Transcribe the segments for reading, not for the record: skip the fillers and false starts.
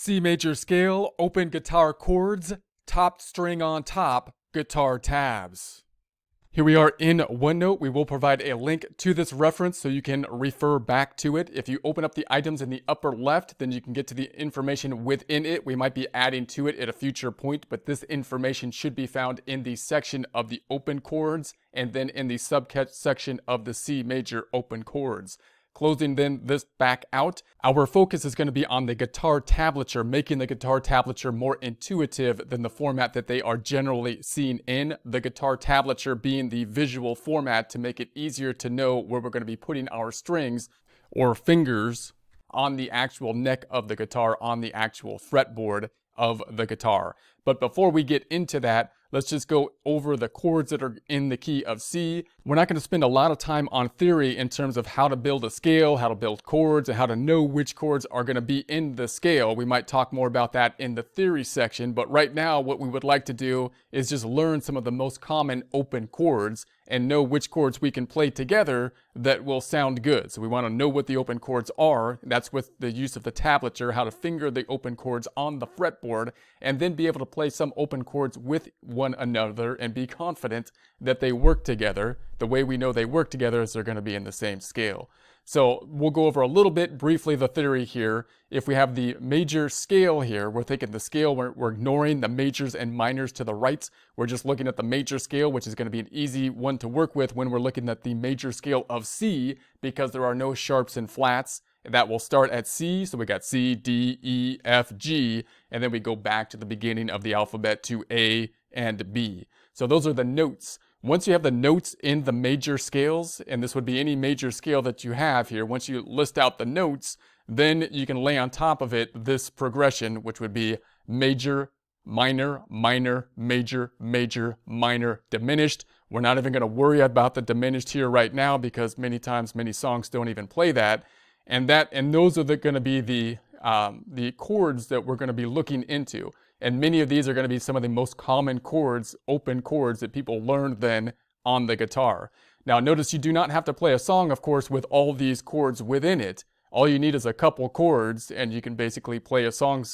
C major scale, open guitar chords, top string on top, guitar tabs. Here we are in OneNote. We will provide a link to this reference so you can refer back to it. If you open up the items in the upper left, then you can get to the information within it. We might be adding to it at a future point, but this information should be found in the section of the open chords and then in the subsection of the C major open chords. Closing then this back out, our focus is going to be on the guitar tablature, making the guitar tablature more intuitive than the format that they are generally seen in. The guitar tablature being the visual format to make it easier to know where we're going to be putting our strings or fingers on the actual neck of the guitar, on the actual fretboard of the guitar. But before we get into that, let's just go over the chords that are in the key of C. We're not going to spend a lot of time on theory in terms of how to build a scale, how to build chords, and how to know which chords are going to be in the scale. We might talk more about that in the theory section, but right now what we would like to do is just learn some of the most common open chords and know which chords we can play together that will sound good. So we want to know what the open chords are. That's with the use of the tablature, how to finger the open chords on the fretboard, and then be able to play some open chords with one another and be confident that they work together. The way we know they work together is they're going to be in the same scale. So we'll go over a little bit briefly the theory here. If we have the major scale here, we're thinking the scale, we're ignoring the majors and minors to the right. We're just looking at the major scale, which is going to be an easy one to work with when we're looking at the major scale of C, because there are no sharps and flats. That will start at C, so we got C, D, E, F, G, and then we go back to the beginning of the alphabet to A and B. So those are the notes. Once you have the notes in the major scales, and this would be any major scale that you have here, once you list out the notes, then you can lay on top of it this progression, which would be major, minor, minor, major, major, minor, diminished. We're not even going to worry about the diminished here right now because many times many songs don't even play that. And those are going to be the chords that we're going to be looking into. And many of these are going to be some of the most common chords, open chords that people learn then on the guitar. Now notice you do not have to play a song, of course, with all these chords within it. All you need is a couple chords and you can basically play a song,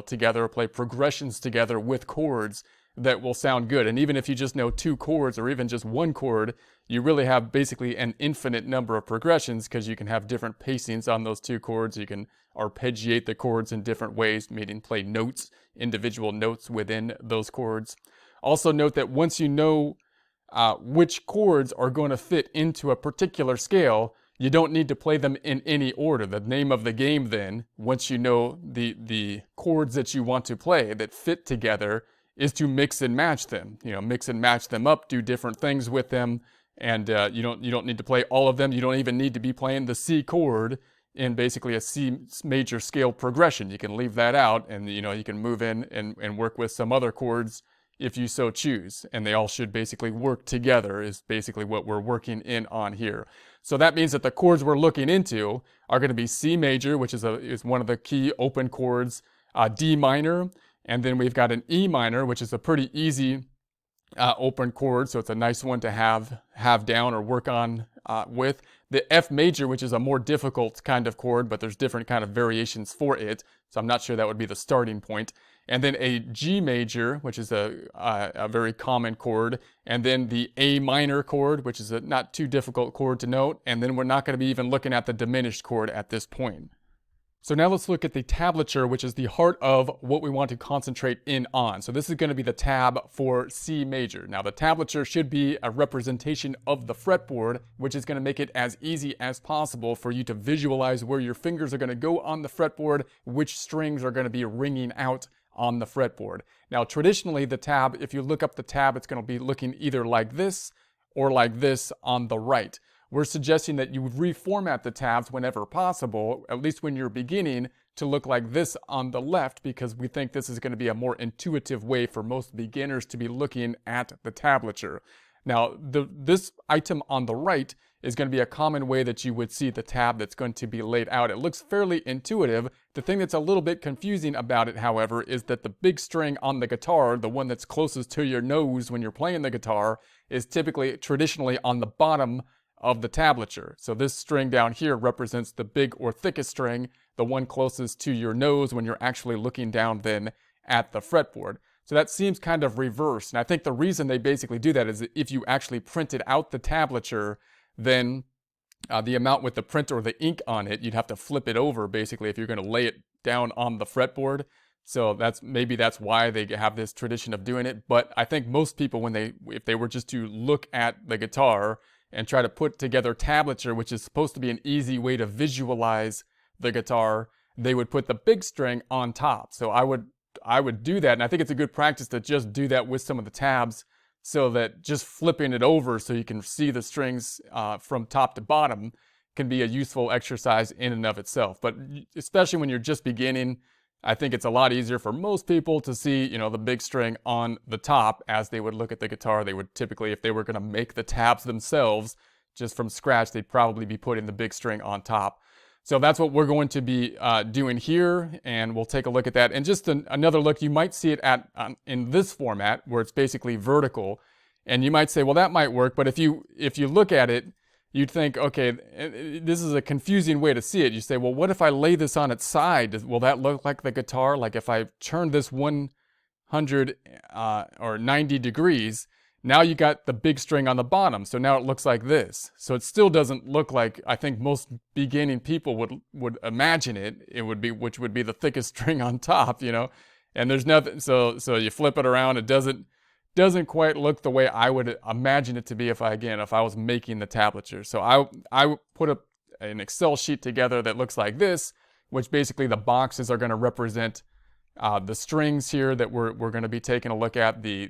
together, or play progressions together with chords that will sound good. And even if you just know two chords or even just one chord, you really have basically an infinite number of progressions because you can have different pacings on those two chords. You can arpeggiate the chords in different ways, meaning play notes, individual notes within those chords. Also note that once you know which chords are going to fit into a particular scale, you don't need to play them in any order. The name of the game then, once you know the chords that you want to play that fit together, is to mix and match them. Mix and match them up, do different things with them, and you don't need to play all of them. You don't even need to be playing the C chord in basically a C major scale progression. You can leave that out, and you can move in and work with some other chords if you so choose, and they all should basically work together is basically what we're working in on here. So that means that the chords we're looking into are going to be C major, which is one of the key open chords, D minor, and then we've got an E minor, which is a pretty easy open chord, so it's a nice one to have down or work on with. The F major, which is a more difficult kind of chord, but there's different kind of variations for it, so I'm not sure that would be the starting point. And then a G major, which is a very common chord, and then the A minor chord, which is a not too difficult chord to note, and then we're not going to be even looking at the diminished chord at this point. So now let's look at the tablature, which is the heart of what we want to concentrate in on. So this is going to be the tab for C major. Now the tablature should be a representation of the fretboard, which is going to make it as easy as possible for you to visualize where your fingers are going to go on the fretboard, which strings are going to be ringing out on the fretboard. Now traditionally the tab, if you look up the tab, it's going to be looking either like this or like this on the right. We're suggesting that you reformat the tabs whenever possible, at least when you're beginning, to look like this on the left, because we think this is going to be a more intuitive way for most beginners to be looking at the tablature. Now, this item on the right is going to be a common way that you would see the tab that's going to be laid out. It looks fairly intuitive. The thing that's a little bit confusing about it, however, is that the big string on the guitar, the one that's closest to your nose when you're playing the guitar, is typically traditionally on the bottom of the tablature. So this string down here represents the big or thickest string. the one closest to your nose when you're actually looking down then at the fretboard. So that seems kind of reversed. And I think the reason they basically do that is that if you actually printed out the tablature, then the amount with the print or the ink on it, you'd have to flip it over basically if you're going to lay it down on the fretboard. So maybe that's why they have this tradition of doing it. But I think most people, if they were just to look at the guitar and try to put together tablature, which is supposed to be an easy way to visualize the guitar, they would put the big string on top. So I would do that, and I think it's a good practice to just do that with some of the tabs, so that just flipping it over so you can see the strings from top to bottom can be a useful exercise in and of itself. But especially when you're just beginning, I think it's a lot easier for most people to see, the big string on the top as they would look at the guitar. They would typically, if they were going to make the tabs themselves just from scratch, they'd probably be putting the big string on top. So that's what we're going to be doing here, and we'll take a look at that. And just another look, you might see it in this format where it's basically vertical, and you might say, well, that might work. But if you look at it, you'd think, okay, this is a confusing way to see it. You say, well, what if I lay this on its side? Will that look like the guitar? Like if I turn this 100 or 90 degrees, now you got the big string on the bottom. So now it looks like this. So it still doesn't look like I think most beginning people would imagine it would be, which would be the thickest string on top, and there's nothing. So you flip it around, it doesn't quite look the way I would imagine it to be if I was making the tablature. So I put an Excel sheet together that looks like this, which basically the boxes are going to represent the strings here that we're going to be taking a look at. The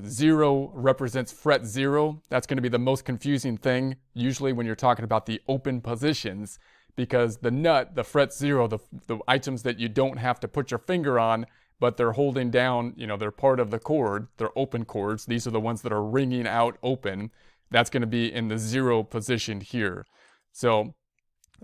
0 represents fret 0. That's going to be the most confusing thing usually when you're talking about the open positions, because the nut, the fret 0, the items that you don't have to put your finger on, but they're holding down, they're part of the chord, they're open chords. These are the ones that are ringing out open. That's going to be in the 0 position here. So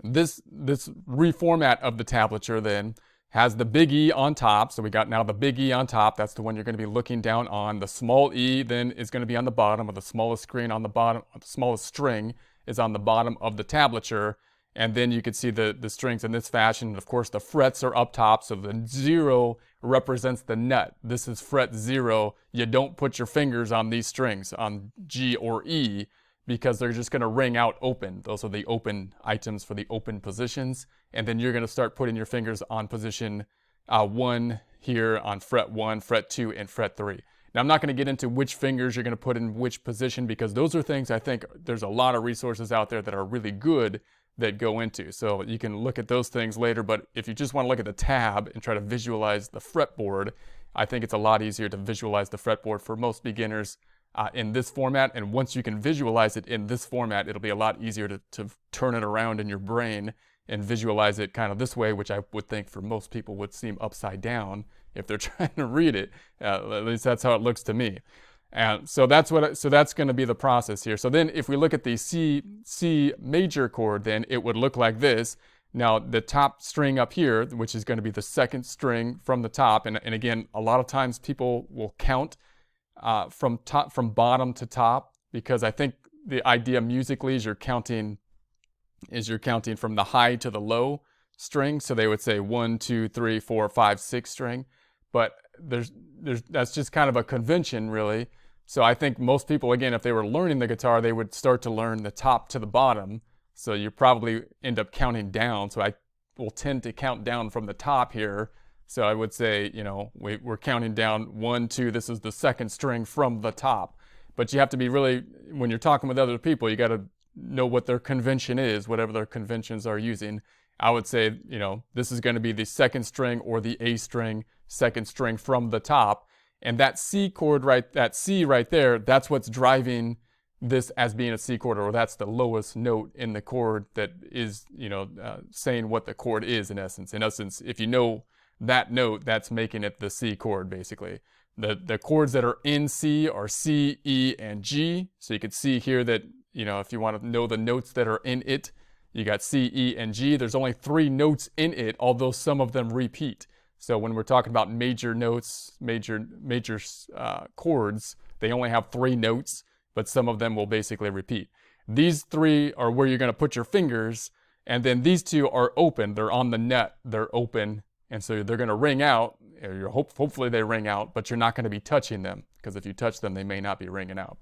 this reformat of the tablature then has the big E on top. So we got now the big E on top. That's the one you're going to be looking down on. The small E then is going to be on the bottom, or the smallest screen on the bottom. The smallest string is on the bottom of the tablature. And then you can see the strings in this fashion. Of course, the frets are up top. So the 0 represents the nut. This is fret 0. You don't put your fingers on these strings, on G or E, because they're just going to ring out open. Those are the open items for the open positions. And then you're going to start putting your fingers on position 1 here on fret 1, fret 2, and fret 3. Now, I'm not going to get into which fingers you're going to put in which position, because those are things I think there's a lot of resources out there that are really good that go into. So you can look at those things later, but if you just want to look at the tab and try to visualize the fretboard, I think it's a lot easier to visualize the fretboard for most beginners in this format. And once you can visualize it in this format, it'll be a lot easier to turn it around in your brain and visualize it kind of this way, which I would think for most people would seem upside down if they're trying to read it. At least that's how it looks to me. And so that's going to be the process here. So then if we look at the C major chord, then it would look like this. Now the top string up here, which is going to be the second string from the top, and again, a lot of times people will count from bottom to top, because I think the idea musically is you're counting from the high to the low string. So they would say 1, 2, 3, 4, 5, 6 string, but that's just kind of a convention really. So I think most people, again, if they were learning the guitar, they would start to learn the top to the bottom. So you probably end up counting down. So I will tend to count down from the top here. So I would say, we're counting down 1, 2, this is the second string from the top. But you have to be really, when you're talking with other people, you got to know what their convention is, whatever their conventions are using. I would say, this is going to be the second string or the A string, second string from the top. And that C chord, that C right there, that's what's driving this as being a C chord, or that's the lowest note in the chord that is, saying what the chord is in essence. In essence, if you know that note, that's making it the C chord basically. The chords that are in C are C, E, and G. So you can see here that, if you want to know the notes that are in it, you got C, E, and G. There's only 3 notes in it, although some of them repeat. So when we're talking about major notes, major chords, they only have 3 notes, but some of them will basically repeat. These 3 are where you're going to put your fingers, And then these two are open. They're on the nut. They're open. And so they're going to ring out. Or hopefully they ring out, but you're not going to be touching them, because if you touch them, they may not be ringing out.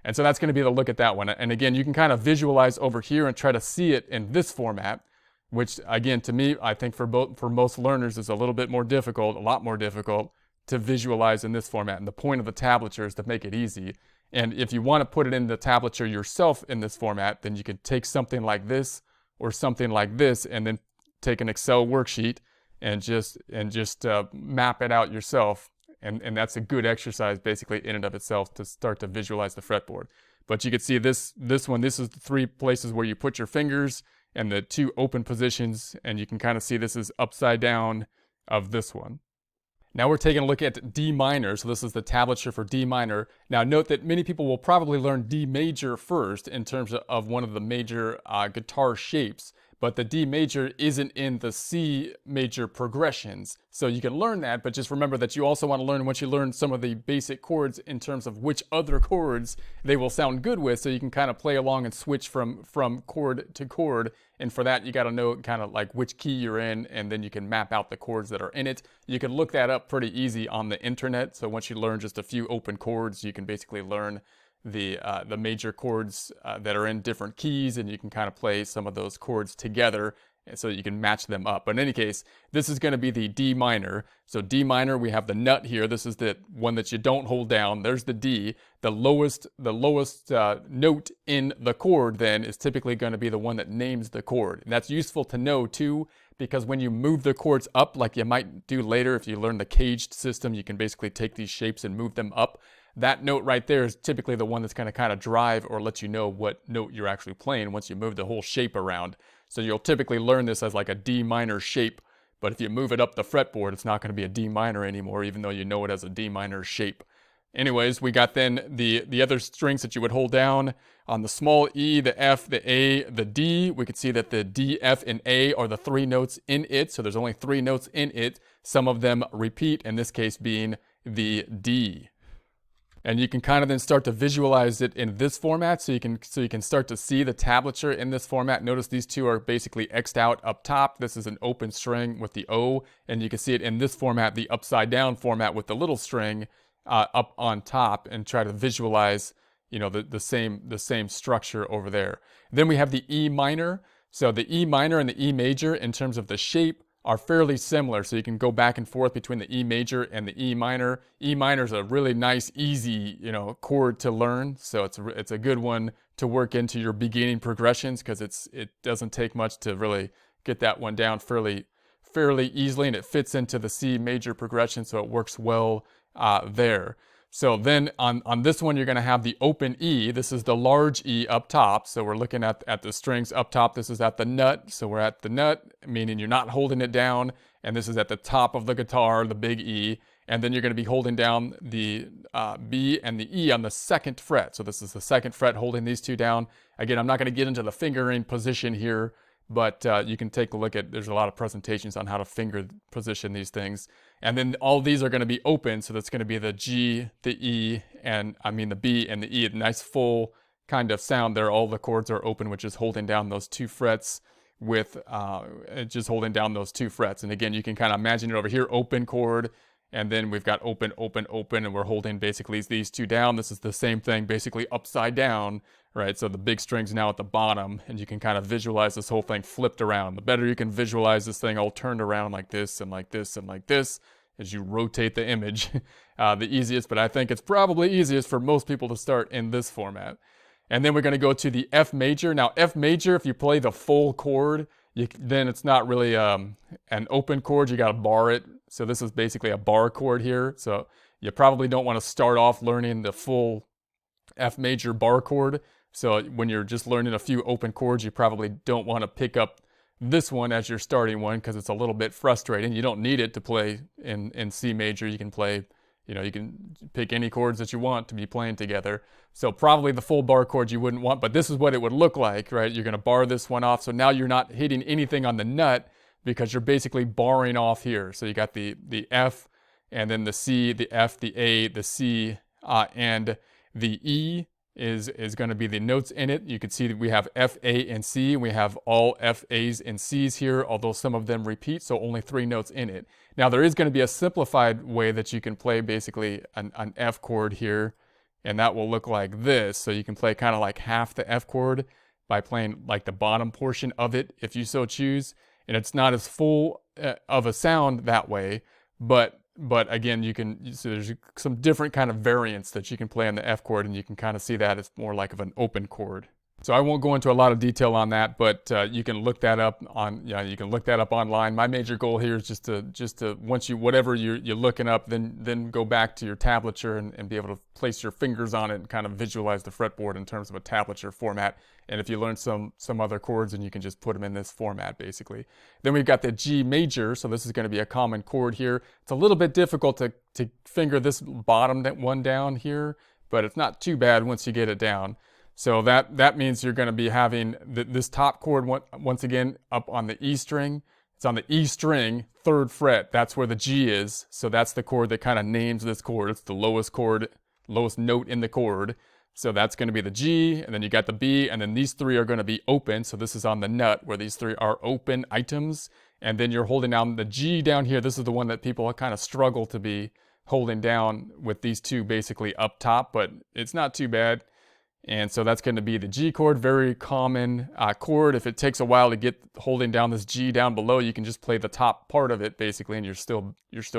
And so that's going to be the look at that one. And again, you can kind of visualize over here and try to see it in this format, which again, to me, I think for most learners is a little bit more difficult, a lot more difficult to visualize in this format. And the point of the tablature is to make it easy. And if you want to put it in the tablature yourself in this format, then you can take something like this or something like this, and then take an Excel worksheet and just map it out yourself. And that's a good exercise basically in and of itself to start to visualize the fretboard. But you can see this one, this is the 3 places where you put your fingers and the 2 open positions, and you can kind of see this is upside down of this one. Now we're taking a look at D minor, so this is the tablature for D minor. Now note that many people will probably learn D major first in terms of one of the major guitar shapes, but the D major isn't in the C major progressions. So you can learn that, but just remember that you also want to learn, once you learn some of the basic chords, in terms of which other chords they will sound good with, so you can kind of play along and switch from chord to chord. And for that, you got to know kind of like which key you're in, and then you can map out the chords that are in it. You can look that up pretty easy on the internet. So once you learn just a few open chords, you can basically learn the major chords that are in different keys, and you can kind of play some of those chords together so you can match them up. But in any case, this is going to be the D minor. So D minor, we have the nut here. This is the one that you don't hold down. There's the D. The lowest note in the chord then is typically going to be the one that names the chord. And that's useful to know too, because when you move the chords up, like you might do later if you learn the caged system, you can basically take these shapes and move them up. That note right there is typically the one that's going to kind of drive or let you know what note you're actually playing once you move the whole shape around. So you'll typically learn this as like a D minor shape, but if you move it up the fretboard, it's not going to be a D minor anymore, even though you know it as a D minor shape. Anyways, we got then the other strings that you would hold down on the small E, the F, the A, the D. We could see that the D, F, and A are the 3 notes in it. So there's only 3 notes in it. Some of them repeat, in this case being the D. And you can kind of then start to visualize it in this format, so you can start to see the tablature in this format. Notice these 2 are basically X'd out up top. This is an open string with the O, and you can see it in this format, the upside down format with the little string up on top, and try to visualize, you know, the same structure over there. Then we have the E minor. So the E minor and the E major in terms of the shape are fairly similar, so you can go back and forth between the E major and the E minor. E minor is a really nice, easy, you know, chord to learn, so it's a good one to work into your beginning progressions, because it doesn't take much to really get that one down fairly easily, and it fits into the C major progression, so it works well there. So then on this one, you're going to have the open E. This is the large E up top. So we're looking at the strings up top. This is at the nut. So we're at the nut, meaning you're not holding it down. And this is at the top of the guitar, the big E. And then you're going to be holding down the B and the E on the 2nd fret. So this is the 2nd fret holding these 2 down. Again, I'm not going to get into the fingering position here, but you can take a look at, there's a lot of presentations on how to finger position these things. And then all these are going to be open, so that's going to be the G, the E, and the B and the E. A nice full kind of sound there. All the chords are open, which is holding down those 2 frets with just holding down those 2 frets. And again, you can kind of imagine it over here, open chord, and then we've got open, open, open, and we're holding basically these 2 down. This is the same thing, basically upside down, right? So the big string's now at the bottom, and you can kind of visualize this whole thing flipped around. The better you can visualize this thing all turned around like this and like this and like this as you rotate the image, the easiest, but I think it's probably easiest for most people to start in this format. And then we're going to go to the F major. Now, F major, if you play the full chord, then it's not really an open chord. You got to bar it. So this is basically a bar chord here. So you probably don't want to start off learning the full F major bar chord. So when you're just learning a few open chords, you probably don't want to pick up this one as your starting one, because it's a little bit frustrating. You don't need it to play in C major. You can play, you know, you can pick any chords that you want to be playing together. So probably the full bar chord you wouldn't want, but this is what it would look like, right? You're going to bar this one off. So now you're not hitting anything on the nut, because you're basically barring off here. So you got the F, and then the C, the F, the A, the C, and the E. is going to be the notes in it. You can see that we have F, A, and C. And we have all F, A's, and C's here, although some of them repeat, so only 3 notes in it. Now there is going to be a simplified way that you can play basically an F chord here, and that will look like this. So you can play kind of like half the F chord by playing like the bottom portion of it if you so choose. And it's not as full of a sound that way, but again, so there's some different kind of variants that you can play on the F chord, and you can kind of see that it's more like of an open chord. So I won't go into a lot of detail on that, but you can look that up you can look that up online. My major goal here is just to once whatever you're looking up, then go back to your tablature and be able to place your fingers on it and kind of visualize the fretboard in terms of a tablature format. And if you learn some other chords, then you can just put them in this format basically. Then we've got the G major, so this is going to be a common chord here. It's a little bit difficult to finger this bottom one down here, but it's not too bad once you get it down. So that means you're going to be having this top chord once again up on the E string. It's on the E string, 3rd fret. That's where the G is. So that's the chord that kind of names this chord. It's the lowest note in the chord. So that's going to be the G, and then you got the B, and then these 3 are going to be open. So this is on the nut where these 3 are open items. And then you're holding down the G down here. This is the one that people kind of struggle to be holding down with these 2 basically up top, but it's not too bad. And so that's going to be the G chord, very common chord. If it takes a while to get holding down this G down below, you can just play the top part of it basically, and you're still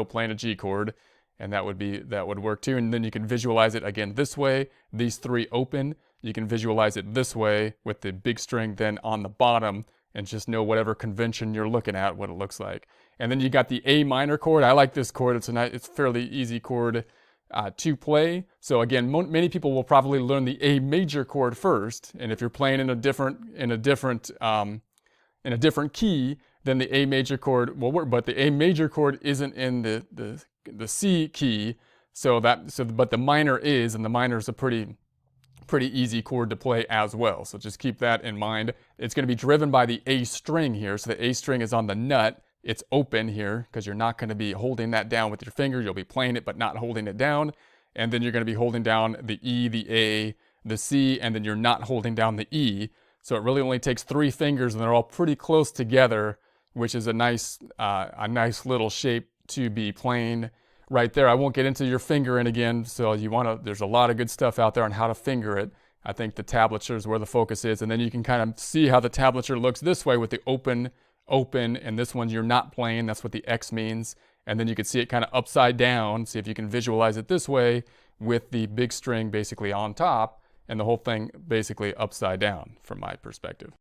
playing a G chord, and that would work too. And then you can visualize it again this way, these 3 open. You can visualize it this way with the big string then on the bottom, and just know whatever convention you're looking at, what it looks like. And then you got the A minor chord. I like this chord. It's a fairly easy chord to play. So again, many people will probably learn the A major chord first, and if you're playing in a different key, then the A major chord will work. But the A major chord isn't in the C key, but the minor is, and the minor is a pretty easy chord to play as well. So just keep that in mind. It's going to be driven by the A string here. So the A string is on the nut. It's open here because you're not going to be holding that down with your finger. You'll be playing it but not holding it down. And then you're going to be holding down the E, the A, the C, and then you're not holding down the E. So it really only takes 3 fingers, and they're all pretty close together, which is a nice little shape to be playing right there. I won't get into your fingering again, so there's a lot of good stuff out there on how to finger it. I think the tablature is where the focus is, and then you can kind of see how the tablature looks this way with the open, and this one you're not playing. That's what the X means. And then you can see it kind of upside down. See if you can visualize it this way with the big string basically on top, and the whole thing basically upside down from my perspective.